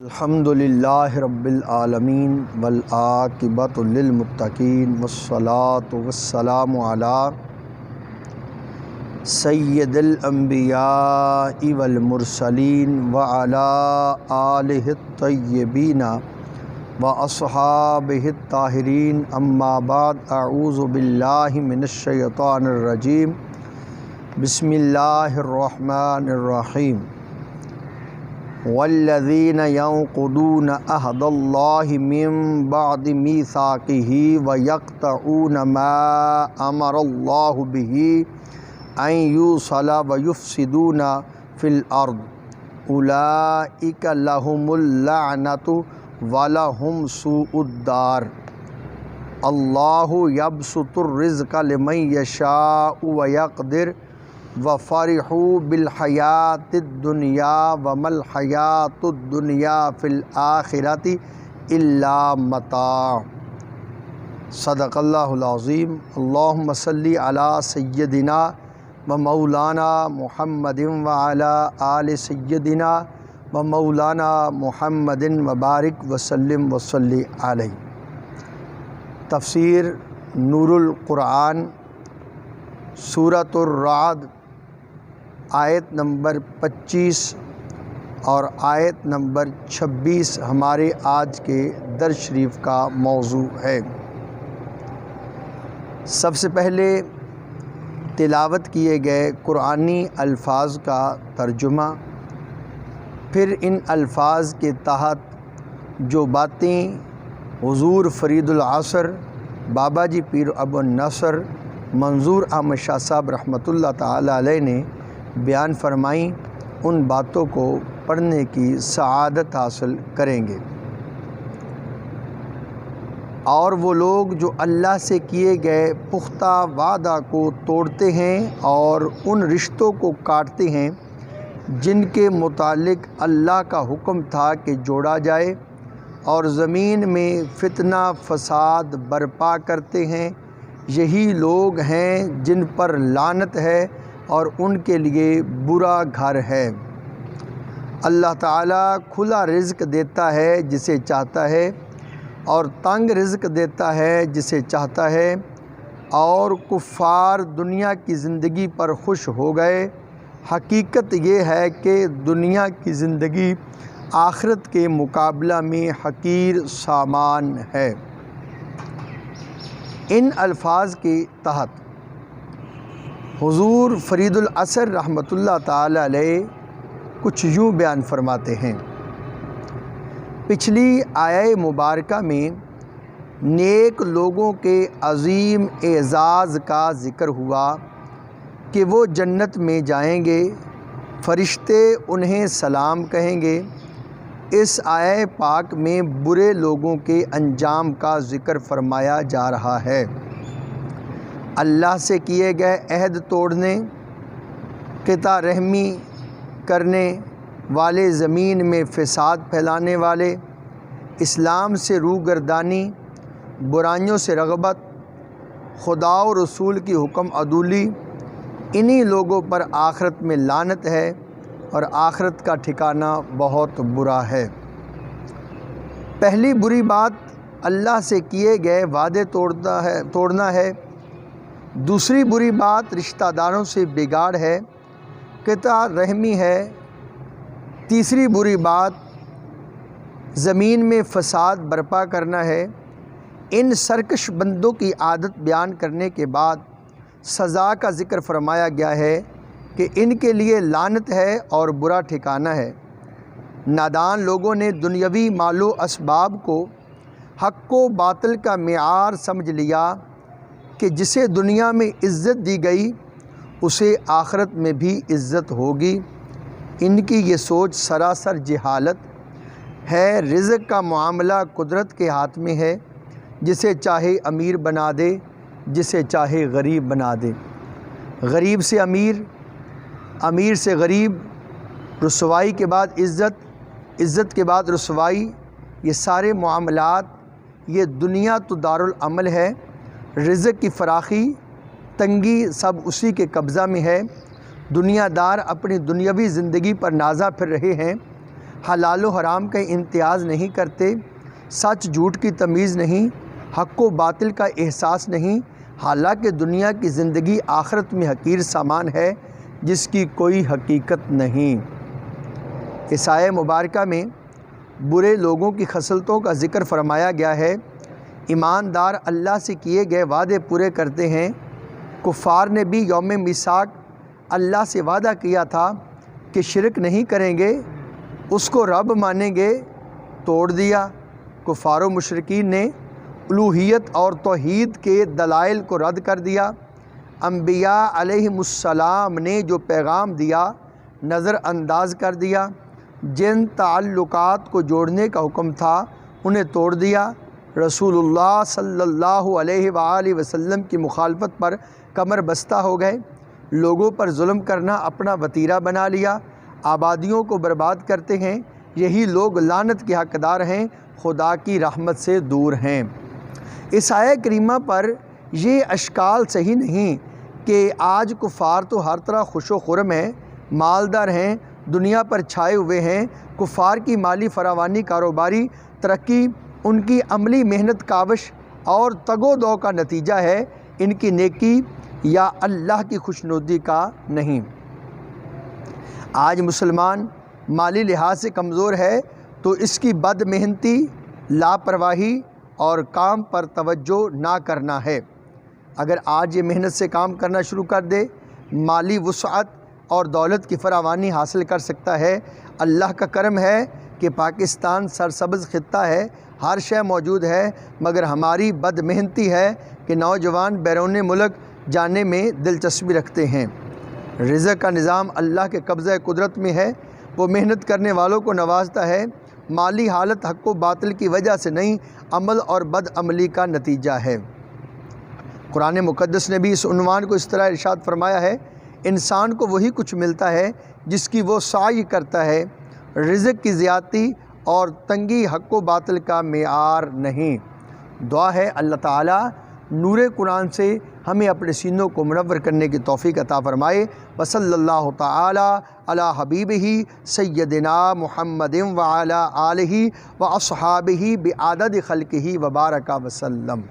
الحمدللہ رب العالمین والعاقبۃ للمتقین والصلاة والسلام علی سید الانبیاء والمرسلین وعلی آلہ الطیبین واصحابہ الطاہرین اما بعد اعوذ باللہ من الشیطان الرجیم بسم اللہ الرحمن الرحیم والذین ينقضون عہد اللہ من بعد میثاقہ ویقطعون ما امر اللہ بہ ان یوصل ویفسدون فی الارض اولئک لہم اللعنۃ ولہم سوء الدار اللہ یبسط الرزق لمن یشاء ویقدر وفرحوا بالحیات الدنیا وما الحیات الدنیا فی الآخرۃ الا متاع صدق اللہ العظیم اللہم صلی علی سیدنا و مولانا محمد وعلی آل سیدنا و مولانا محمد وبارک وسلم وصلی علیہ۔ تفسیر نور القرآن سورۃ الرعد آیت نمبر 25 اور آیت نمبر 26 ہمارے آج کے درس شریف کا موضوع ہے۔ سب سے پہلے تلاوت کیے گئے قرآنی الفاظ کا ترجمہ، پھر ان الفاظ کے تحت جو باتیں حضور فرید العصر بابا جی پیر ابو النصر منظور احمد شاہ صاحب رحمۃ اللہ تعالی علیہ نے بیان فرمائیں، ان باتوں کو پڑھنے کی سعادت حاصل کریں گے۔ اور وہ لوگ جو اللہ سے کیے گئے پختہ وعدہ کو توڑتے ہیں اور ان رشتوں کو کاٹتے ہیں جن کے متعلق اللہ کا حکم تھا کہ جوڑا جائے، اور زمین میں فتنہ فساد برپا کرتے ہیں، یہی لوگ ہیں جن پر لعنت ہے اور ان کے لیے برا گھر ہے۔ اللہ تعالیٰ کھلا رزق دیتا ہے جسے چاہتا ہے اور تنگ رزق دیتا ہے جسے چاہتا ہے، اور کفار دنیا کی زندگی پر خوش ہو گئے۔ حقیقت یہ ہے کہ دنیا کی زندگی آخرت کے مقابلہ میں حقیر سامان ہے۔ ان الفاظ کے تحت حضور فرید العصر رحمۃ اللہ تعالی علیہ کچھ یوں بیان فرماتے ہیں۔ پچھلی آیہ مبارکہ میں نیک لوگوں کے عظیم اعزاز کا ذکر ہوا کہ وہ جنت میں جائیں گے، فرشتے انہیں سلام کہیں گے۔ اس آیہ پاک میں برے لوگوں کے انجام کا ذکر فرمایا جا رہا ہے۔ اللہ سے کیے گئے عہد توڑنے، قطع رحمی کرنے والے، زمین میں فساد پھیلانے والے، اسلام سے روگردانی، برائیوں سے رغبت، خدا و رسول کی حکم عدولی، انہی لوگوں پر آخرت میں لعنت ہے اور آخرت کا ٹھکانہ بہت برا ہے۔ پہلی بری بات اللہ سے کیے گئے وعدے توڑنا ہے، دوسری بری بات رشتہ داروں سے بگاڑ ہے، قطع رحمی ہے، تیسری بری بات زمین میں فساد برپا کرنا ہے۔ ان سرکش بندوں کی عادت بیان کرنے کے بعد سزا کا ذکر فرمایا گیا ہے کہ ان کے لیے لعنت ہے اور برا ٹھکانہ ہے۔ نادان لوگوں نے دنیاوی مال و اسباب کو حق و باطل کا معیار سمجھ لیا کہ جسے دنیا میں عزت دی گئی اسے آخرت میں بھی عزت ہوگی۔ ان کی یہ سوچ سراسر جہالت ہے۔ رزق کا معاملہ قدرت کے ہاتھ میں ہے، جسے چاہے امیر بنا دے، جسے چاہے غریب بنا دے۔ غریب سے امیر، امیر سے غریب، رسوائی کے بعد عزت، عزت کے بعد رسوائی، یہ سارے معاملات، یہ دنیا تو دارالعمل ہے۔ رزق کی فراخی تنگی سب اسی کے قبضہ میں ہے۔ دنیا دار اپنی دنیاوی زندگی پر نازا پھر رہے ہیں، حلال و حرام کا امتیاز نہیں کرتے، سچ جھوٹ کی تمیز نہیں، حق و باطل کا احساس نہیں، حالانکہ دنیا کی زندگی آخرت میں حقیر سامان ہے جس کی کوئی حقیقت نہیں۔ اس آیہ مبارکہ میں برے لوگوں کی خصلتوں کا ذکر فرمایا گیا ہے۔ ایماندار اللہ سے کیے گئے وعدے پورے کرتے ہیں۔ کفار نے بھی یوم میثاق اللہ سے وعدہ کیا تھا کہ شرک نہیں کریں گے، اس کو رب مانیں گے، توڑ دیا۔ کفار و مشرکین نے الوہیت اور توحید کے دلائل کو رد کر دیا۔ انبیاء علیہم السلام نے جو پیغام دیا نظر انداز کر دیا۔ جن تعلقات کو جوڑنے کا حکم تھا انہیں توڑ دیا۔ رسول اللہ صلی اللہ علیہ وآلہ وسلم کی مخالفت پر کمر بستہ ہو گئے۔ لوگوں پر ظلم کرنا اپنا وتیرہ بنا لیا، آبادیوں کو برباد کرتے ہیں۔ یہی لوگ لعنت کے حقدار ہیں، خدا کی رحمت سے دور ہیں۔ اس آیہ کریمہ پر یہ اشکال صحیح نہیں کہ آج کفار تو ہر طرح خوش و خرم ہیں، مالدار ہیں، دنیا پر چھائے ہوئے ہیں۔ کفار کی مالی فراوانی، کاروباری ترقی ان کی عملی محنت کاوش اور تگ و دو کا نتیجہ ہے، ان کی نیکی یا اللہ کی خوشنودی کا نہیں۔ آج مسلمان مالی لحاظ سے کمزور ہے تو اس کی بد محنتی، لاپرواہی اور کام پر توجہ نہ کرنا ہے۔ اگر آج یہ محنت سے کام کرنا شروع کر دے، مالی وسعت اور دولت کی فراوانی حاصل کر سکتا ہے۔ اللہ کا کرم ہے کہ پاکستان سرسبز خطہ ہے، ہر شے موجود ہے، مگر ہماری بد محنتی ہے کہ نوجوان بیرون ملک جانے میں دلچسپی رکھتے ہیں۔ رزق کا نظام اللہ کے قبضہ قدرت میں ہے، وہ محنت کرنے والوں کو نوازتا ہے۔ مالی حالت حق و باطل کی وجہ سے نہیں، عمل اور بد عملی کا نتیجہ ہے۔ قرآن مقدس نے بھی اس عنوان کو اس طرح ارشاد فرمایا ہے، انسان کو وہی کچھ ملتا ہے جس کی وہ سعی کرتا ہے۔ رزق کی زیادتی اور تنگی حق و باطل کا معیار نہیں۔ دعا ہے اللہ تعالیٰ نور قرآن سے ہمیں اپنے سینوں کو منور کرنے کی توفیق عطا فرمائے۔ وصلی اللہ تعالیٰ علی حبیبہ سیدنا محمد وعلی آلہ واصحابہ بعدد خلقہ وبارک وسلم۔